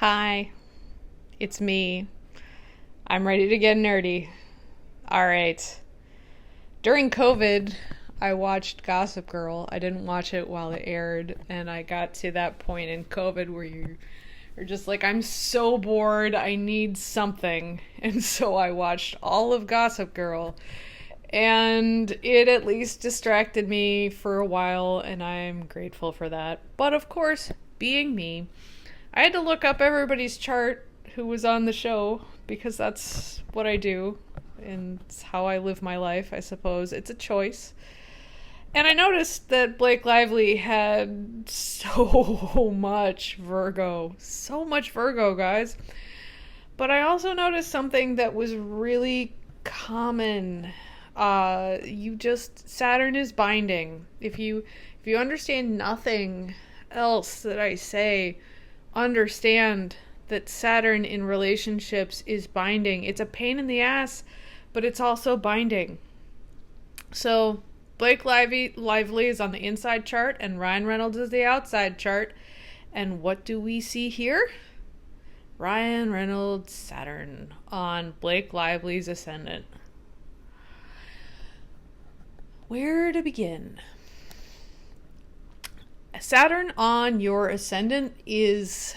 Hi, it's me. I'm ready to get nerdy. All right. During COVID, I watched Gossip Girl. I didn't watch it while it aired, and I got to that point in COVID where you're just like, I'm so bored, I need something. And so I watched all of Gossip Girl, and it at least distracted me for a while, and I'm grateful for that. But of course, being me, I had to look up everybody's chart who was on the show because that's what I do and it's how I live my life, I suppose. It's a choice. And I noticed that Blake Lively had so much Virgo. So much Virgo, guys. But I also noticed something that was really common. Saturn is binding. If you understand nothing else that I say, understand that Saturn in relationships is binding. It's a pain in the ass, but it's also binding. So Blake Lively is on the inside chart and Ryan Reynolds is the outside chart. And what do we see here? Ryan Reynolds Saturn on Blake Lively's ascendant. Where to begin? Saturn on your ascendant is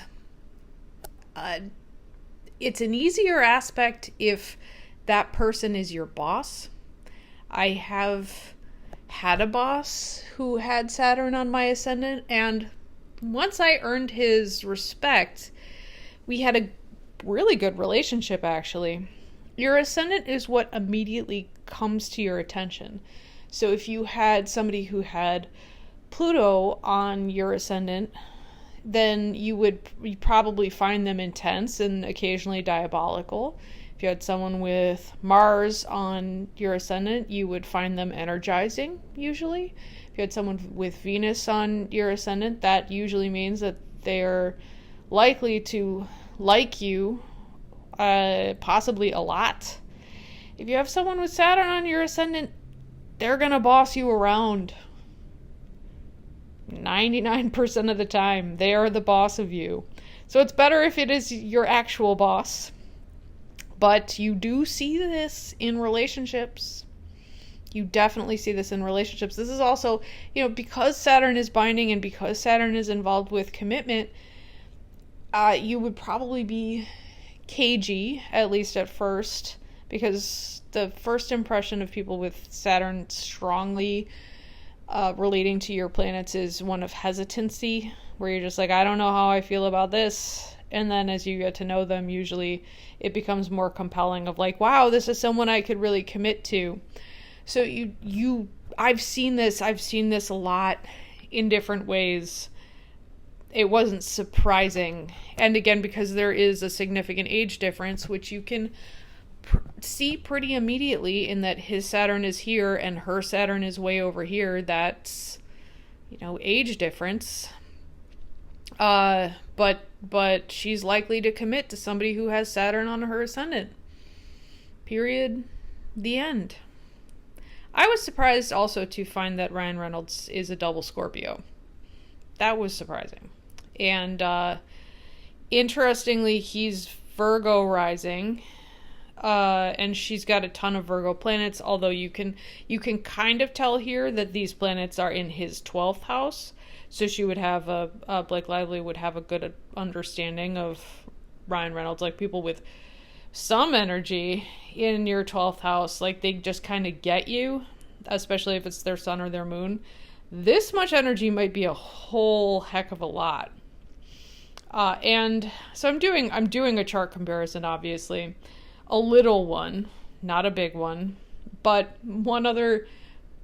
it's an easier aspect if that person is your boss. I have had a boss who had Saturn on my ascendant, and once I earned his respect, we had a really good relationship, actually. Your ascendant is what immediately comes to your attention. So if you had somebody who had Pluto on your ascendant, then you'd probably find them intense and occasionally diabolical. If you had someone with Mars on your ascendant, you would find them energizing, usually. If you had someone with Venus on your ascendant, that usually means that they're likely to like you, possibly a lot. If you have someone with Saturn on your ascendant, they're gonna boss you around. 99% of the time, they are the boss of you. So it's better if it is your actual boss. But you do see this in relationships. You definitely see this in relationships. This is also, because Saturn is binding and because Saturn is involved with commitment, you would probably be cagey, at least at first, because the first impression of people with Saturn strongly relating to your planets is one of hesitancy, where you're just like, I don't know how I feel about this. And then as you get to know them, usually it becomes more compelling of like, wow, this is someone I could really commit to. So I've seen this a lot in different ways. It wasn't surprising. And again, because there is a significant age difference, which you can see pretty immediately in that his Saturn is here and her Saturn is way over here. That's, age difference. But she's likely to commit to somebody who has Saturn on her ascendant. Period. The end. I was surprised also to find that Ryan Reynolds is a double Scorpio. That was surprising. And interestingly, he's Virgo rising. And she's got a ton of Virgo planets, although you can kind of tell here that these planets are in his 12th house. So she would have Blake Lively would have a good understanding of Ryan Reynolds. Like, people with some energy in your 12th house, like, they just kind of get you, especially if it's their sun or their moon. This much energy might be a whole heck of a lot. And so I'm doing a chart comparison, obviously. A little one, not a big one, but one other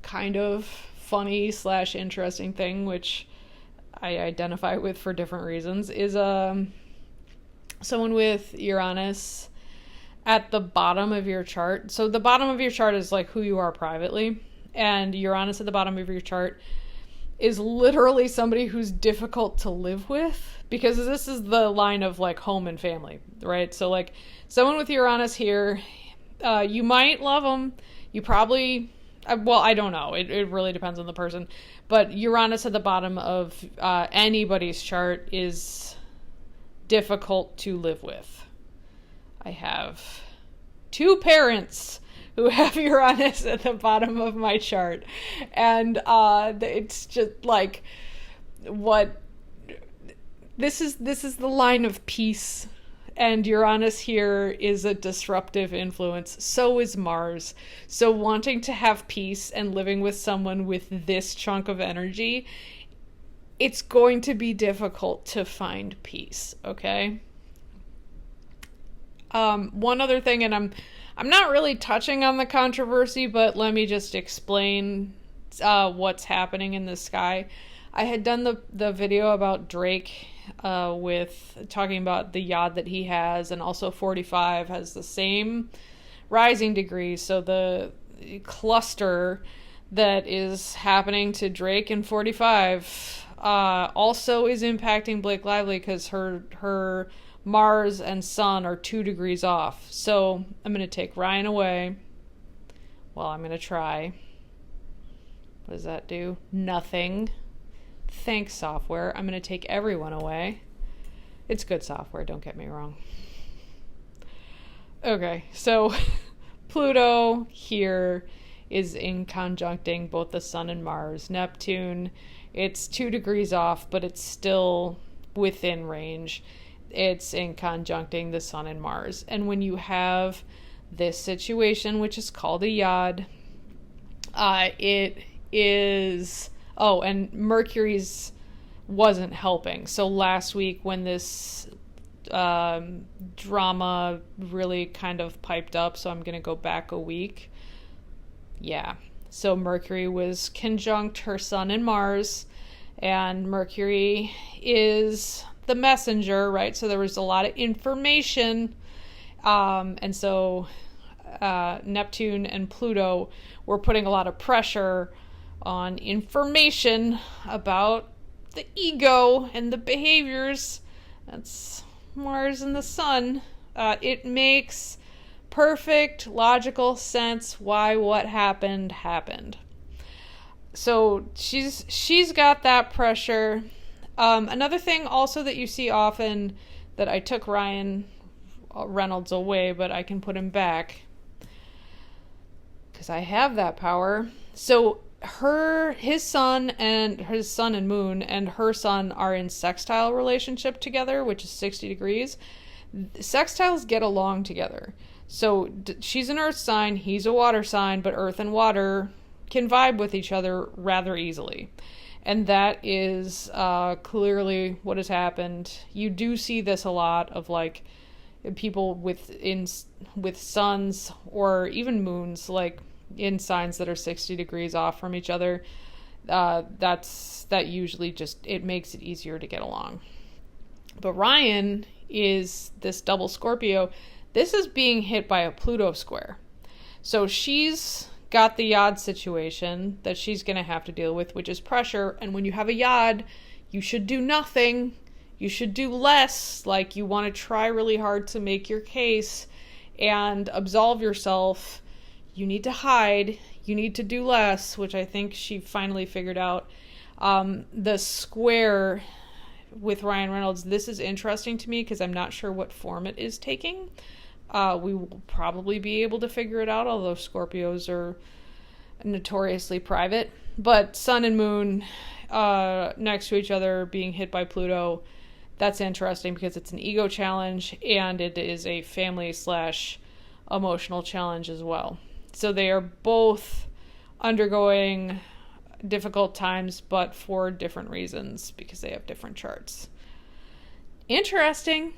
kind of funny / interesting thing, which I identify with for different reasons, is someone with Uranus at the bottom of your chart. So the bottom of your chart is like who you are privately, and Uranus at the bottom of your chart is literally somebody who's difficult to live with, because this is the line of like home and family, right? So like someone with Uranus here, you might love them. You probably, I don't know. It really depends on the person. But Uranus at the bottom of anybody's chart is difficult to live with. I have 2 parents who have Uranus at the bottom of my chart. And it's just like, what... This is the line of peace. And Uranus here is a disruptive influence. So is Mars. So wanting to have peace and living with someone with this chunk of energy, it's going to be difficult to find peace, okay? One other thing, and I'm not really touching on the controversy, but let me just explain what's happening in the sky. I had done the video about Drake with talking about the yod that he has, and also 45 has the same rising degree. So the cluster that is happening to Drake and 45 also is impacting Blake Lively, because her Mars and Sun are 2 degrees off. So I'm going to take Ryan away. Well, I'm going to try. What does that do? Nothing. Thanks, software. I'm going to take everyone away. It's good software, don't get me wrong. Okay, so Pluto here is in conjuncting both the Sun and Mars. Neptune, it's 2 degrees off, but it's still within range. It's in conjuncting the Sun and Mars. And when you have this situation, which is called a yod, it is... Oh, and Mercury's wasn't helping. So last week when this drama really kind of piped up, so I'm going to go back a week. Yeah. So Mercury was conjunct her Sun and Mars, and Mercury is the messenger, right? So there was a lot of information. And so Neptune and Pluto were putting a lot of pressure on information about the ego and the behaviors. That's Mars and the Sun. It makes perfect logical sense why what happened. So she's got that pressure. Another thing also that you see often, that I took Ryan Reynolds away, but I can put him back because I have that power. So his sun and moon and her sun are in sextile relationship together, which is 60 degrees. Sextiles get along together. So she's an earth sign, he's a water sign, but earth and water can vibe with each other rather easily. And that is clearly what has happened. You do see this a lot of like people with suns or even moons, like in signs that are 60 degrees off from each other. That usually just, it makes it easier to get along. But Ryan is this double Scorpio. This is being hit by a Pluto square. So she's got the yod situation that she's going to have to deal with, which is pressure. And when you have a yod, you should do nothing. You should do less. Like, you want to try really hard to make your case and absolve yourself. You need to hide. You need to do less, which I think she finally figured out. The square with Ryan Reynolds, this is interesting to me because I'm not sure what form it is taking. We will probably be able to figure it out, although Scorpios are notoriously private. But Sun and Moon next to each other being hit by Pluto, that's interesting because it's an ego challenge and it is a family/emotional challenge as well. So they are both undergoing difficult times, but for different reasons because they have different charts. Interesting.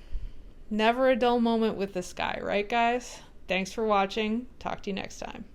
Never a dull moment with this guy, right, guys? Thanks for watching. Talk to you next time.